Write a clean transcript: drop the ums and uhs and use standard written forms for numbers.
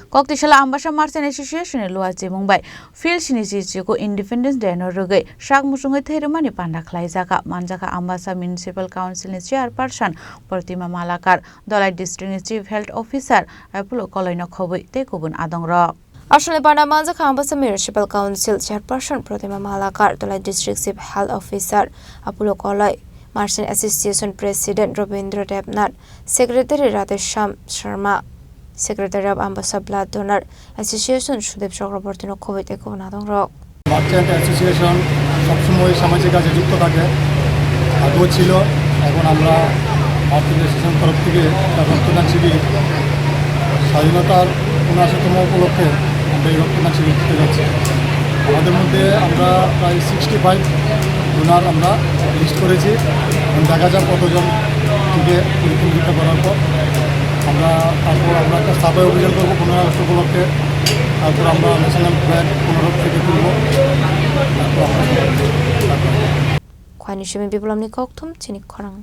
Koktishala Ambassa Merchant Association Luwajimungbai Phil Chini ko Independence Day no rugai Shak Mwchwngwi Rwmani Panda Khlaijakha Manjaka Ambassa Municipal Council ni Chairperson Pratima Malakar Dolai District Chief Health Officer Apollo Koloino Khobui te kubun adongrok Asli Panda Manjaka Ambassa Municipal Council Chairperson Pratima Malakar Dolai District Chief Health Officer Apollo Koloi Merchant Association President Robindra Debnath Secretary Radhesham Sharma Secretary of Ambassa Blood Donor Association Sudip Chakrabortino Khobui te kubun adongrok Merchant Association সবসময় সামাজিক কাজে যুক্ত থাকে আগেও ছিল এখন আমরা merchant association তরফ থেকে রক্তদান শিবির স্বাধীনতার ৭৯তম উপলক্ষে আমরা এই রক্তদান শিবির দিতে যাচ্ছি আমাদের মধ্যে আমরা প্রায় 65 ডোনার আমরা লিস্ট করেছি এবং দেখা যাক কতজন থেকে পরীক্ষা করার পর তারপর আমরা একটা সাফাই অভিযান করবো 15 আগস্ট উপলক্ষে তারপর আমরা ন্যাশনাল ফ্ল্যাগ 15 থেকে তুলব Khwani Shimi Biblom ni Koktum Chini Khorang